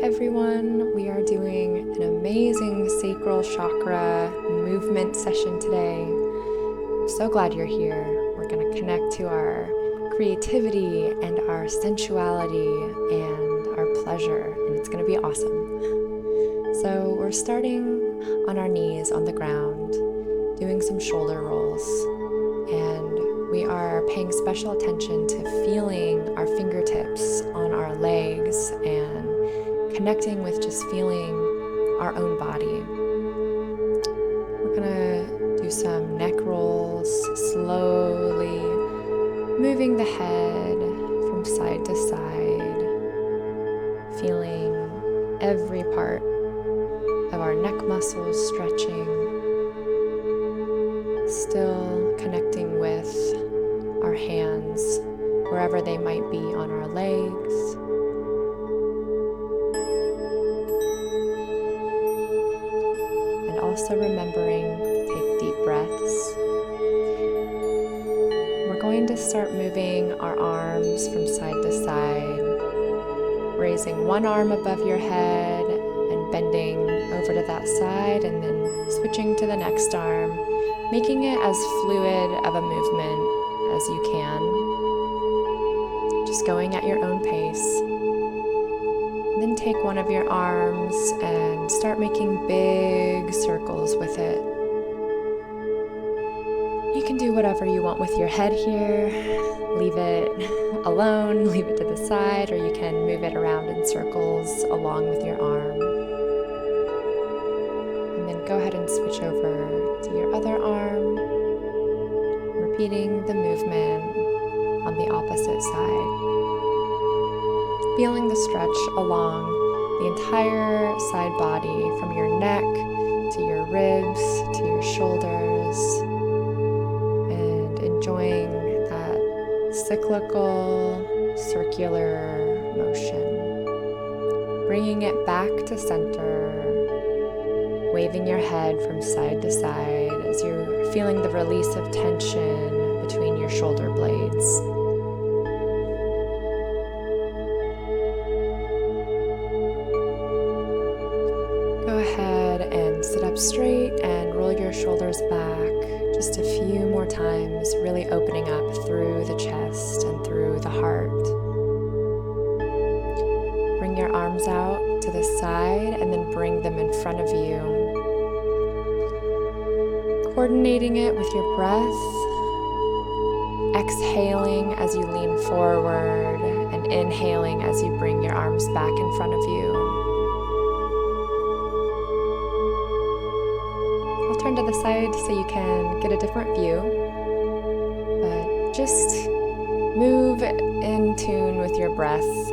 everyone. We are doing an amazing sacral chakra movement session today. I'm so glad you're here. We're going to connect to our creativity and our sensuality and our pleasure, and it's going to be awesome. So we're starting on our knees on the ground, doing some shoulder rolls, and we are paying special attention to feeling our fingertips on our legs and connecting with just feeling our own body. We're gonna do some neck rolls, slowly moving the head from side to side, feeling every part of our neck muscles stretching, still connecting with our hands wherever they might be on our legs. And also remembering to take deep breaths. We're going to start moving our arms from side to side, raising one arm above your head and bending over to that side, and then switching to the next arm, making it as fluid of a movement as you can, just going at your own pace. And then take one of your arms and start making big circles with it. You can do whatever you want with your head here. Leave it alone, leave it to the side, or you can move it around in circles along with your arm. And then go ahead and switch over to your other arm, repeating the movement on the opposite side. Feeling the stretch along the entire side body, from your neck to your ribs to your shoulders, and enjoying that cyclical, circular motion. Bringing it back to center, waving your head from side to side as you're feeling the release of tension between your shoulder blades. Go ahead and sit up straight and roll your shoulders back just a few more times, really opening up through the chest and through the heart. Bring your arms out to the side and then bring them in front of you. Coordinating it with your breath, exhaling as you lean forward and inhaling as you bring your arms back in front of you. I'll turn to the side so you can get a different view, but just move in tune with your breath,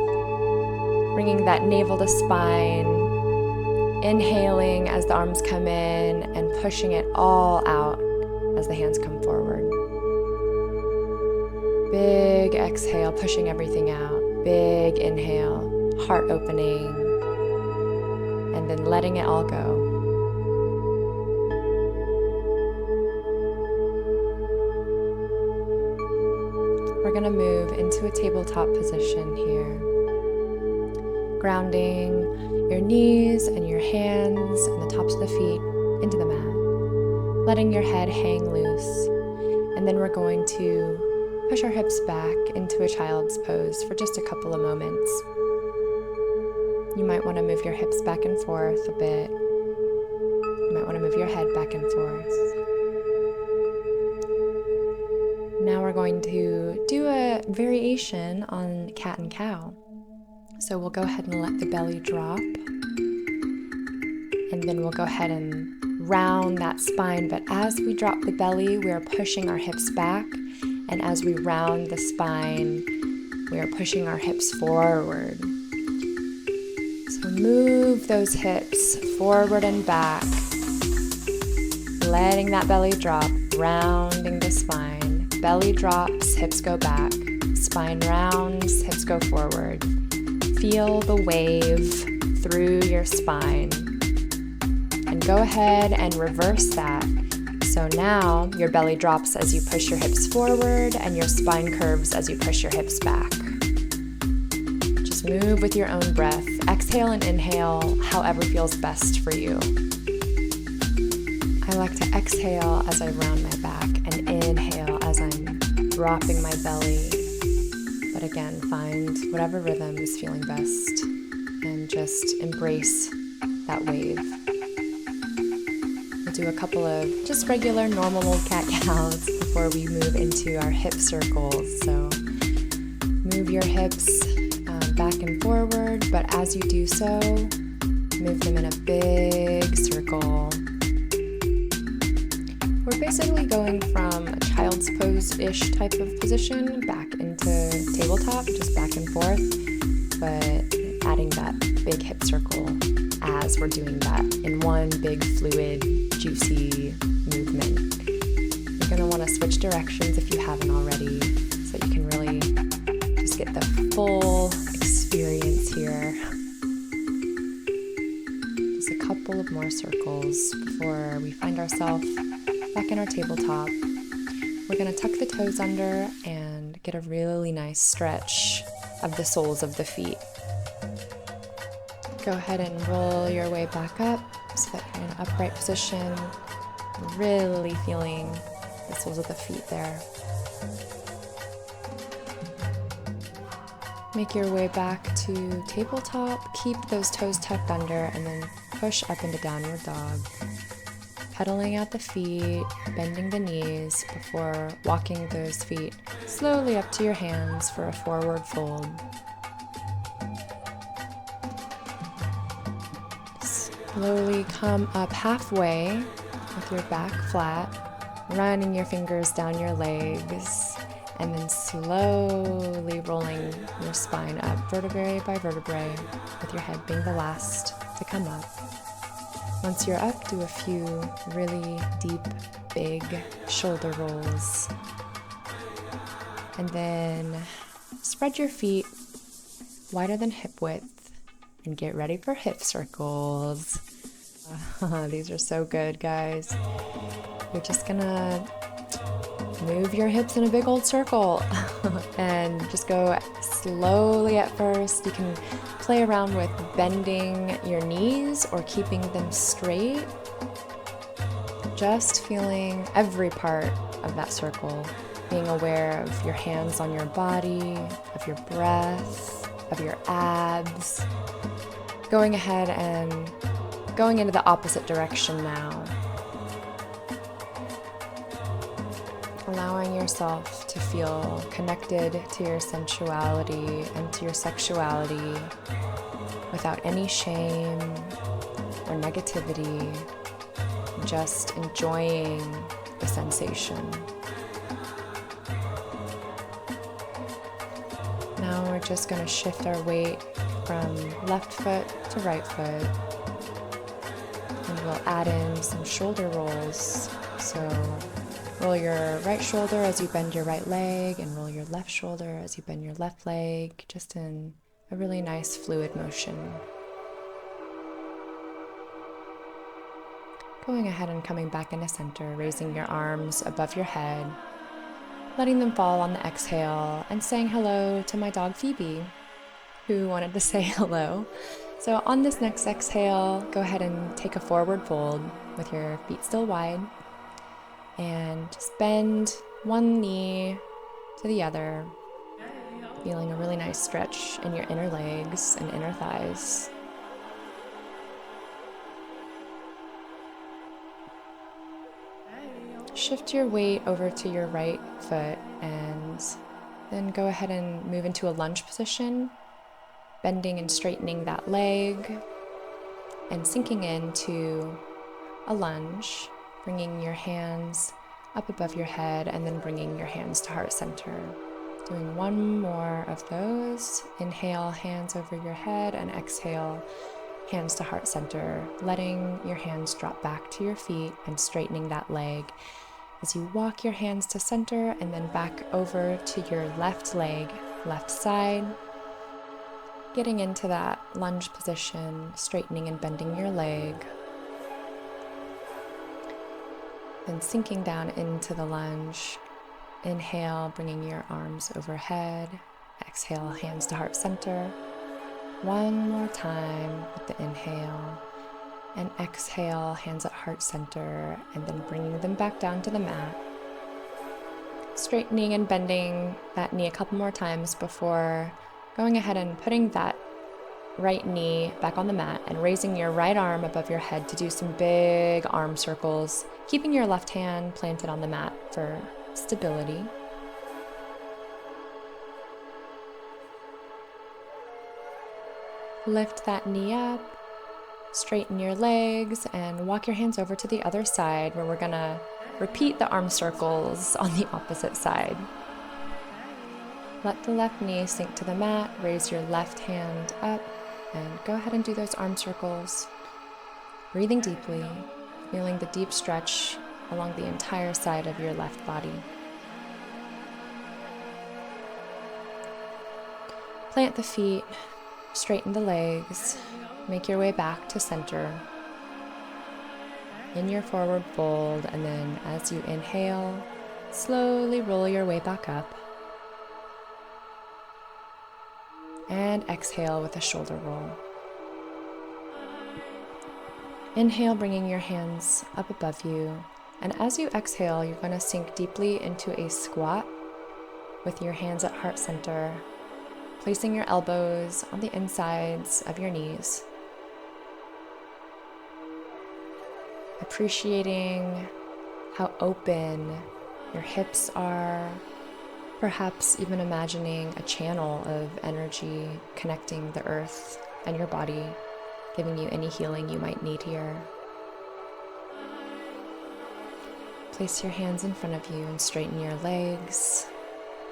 bringing that navel to spine, inhaling as the arms come in and pushing it all out as the hands come forward. Big exhale, pushing everything out. Big inhale, heart opening, and then letting it all go. We're going to move into a tabletop position here. Grounding your knees and your hands and the tops of the feet into the mat. Letting your head hang loose. And then we're going to push our hips back into a child's pose for just a couple of moments. You might want to move your hips back and forth a bit. You might want to move your head back and forth. Now we're going to do a variation on cat and cow. So we'll go ahead and let the belly drop, and then we'll go ahead and round that spine. But as we drop the belly, we are pushing our hips back, and as we round the spine, we are pushing our hips forward. So move those hips forward and back, letting that belly drop, rounding the spine. Belly drops, hips go back, spine rounds, hips go forward. Feel the wave through your spine. And go ahead and reverse that. So now your belly drops as you push your hips forward and your spine curves as you push your hips back. Just Just move with your own breath. Exhale and inhale, however feels best for you. I like to exhale as I round my back and inhale as I'm dropping my belly. But again, find whatever rhythm is feeling best and just embrace that wave. We'll do a couple of just regular normal old cat-cows before we move into our hip circles. So move your hips back and forward, but as you do so, move them in a big circle. We're basically going from a child's pose-ish type of position back into tabletop, just back and forth, but adding that big hip circle as we're doing that in one big fluid, juicy movement. You're going to want to switch directions if you haven't already, so you can really just get the full experience here. Just a couple of more circles before we find ourselves back in our tabletop. We're going to tuck the toes under and get a really nice stretch of the soles of the feet. Go ahead and roll your way back up so that you're in an upright position, really feeling the soles of the feet there. Make your way back to tabletop. Keep those toes tucked under and then push up into downward dog. Pedaling out the feet, bending the knees before walking those feet slowly up to your hands for a forward fold. Slowly come up halfway with your back flat, running your fingers down your legs, and then slowly rolling your spine up vertebrae by vertebrae, with your head being the last to come up. Once you're up, do a few really deep, big shoulder rolls. And then spread your feet wider than hip width and get ready for hip circles. These are so good, guys. You're just gonna move your hips in a big old circle and just go slowly at first. You can play around with bending your knees or keeping them straight. Just feeling every part of that circle, being aware of your hands on your body, of your breath, of your abs. Going ahead and going into the opposite direction now. Allowing yourself to feel connected to your sensuality and to your sexuality without any shame or negativity, just enjoying the sensation. Now we're just going to shift our weight from left foot to right foot, and we'll add in some shoulder rolls. So roll your right shoulder as you bend your right leg, and roll your left shoulder as you bend your left leg, just in a really nice fluid motion. Going ahead and coming back into center, raising your arms above your head, letting them fall on the exhale, and saying hello to my dog Phoebe, who wanted to say hello. So on this next exhale, go ahead and take a forward fold with your feet still wide. And just bend one knee to the other, feeling a really nice stretch in your inner legs and inner thighs. Shift your weight over to your right foot and then go ahead and move into a lunge position, bending and straightening that leg and sinking into a lunge. Bringing your hands up above your head and then bringing your hands to heart center. Doing one more of those. Inhale, hands over your head, and exhale, hands to heart center. Letting your hands drop back to your feet and straightening that leg as you walk your hands to center and then back over to your left leg, left side. Getting into that lunge position, straightening and bending your leg. Then sinking down into the lunge. Inhale, bringing your arms overhead. Exhale, hands to heart center. One more time with the inhale, and exhale, hands at heart center, and then bringing them back down to the mat. Straightening and bending that knee a couple more times before going ahead and putting that right knee back on the mat and raising your right arm above your head to do some big arm circles, keeping your left hand planted on the mat for stability. Lift that knee up, straighten your legs, and walk your hands over to the other side where we're gonna repeat the arm circles on the opposite side. Let the left knee sink to the mat, raise your left hand up, and go ahead and do those arm circles. Breathing deeply, feeling the deep stretch along the entire side of your left body. Plant the feet, straighten the legs, make your way back to center. In your forward fold, and then as you inhale, slowly roll your way back up. And exhale with a shoulder roll. Inhale, bringing your hands up above you. And as you exhale, you're going to sink deeply into a squat with your hands at heart center, placing your elbows on the insides of your knees. Appreciating how open your hips are, perhaps even imagining a channel of energy connecting the earth and your body, giving you any healing you might need here. Place your hands in front of you and straighten your legs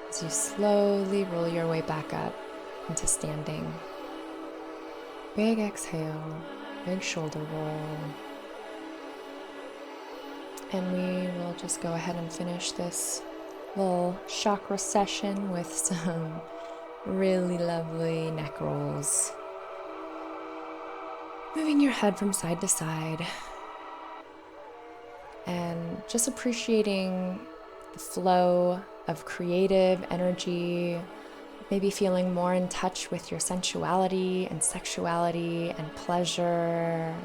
as you slowly roll your way back up into standing. Big exhale, big shoulder roll. And we will just go ahead and finish this little chakra session with some really lovely neck rolls. Moving your head from side to side and just appreciating the flow of creative energy, maybe feeling more in touch with your sensuality and sexuality and pleasure.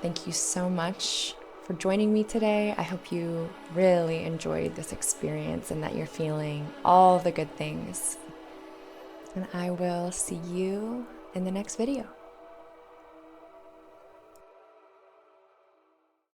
Thank you so much for joining me today. I hope you really enjoyed this experience and that you're feeling all the good things. And I will see you in the next video.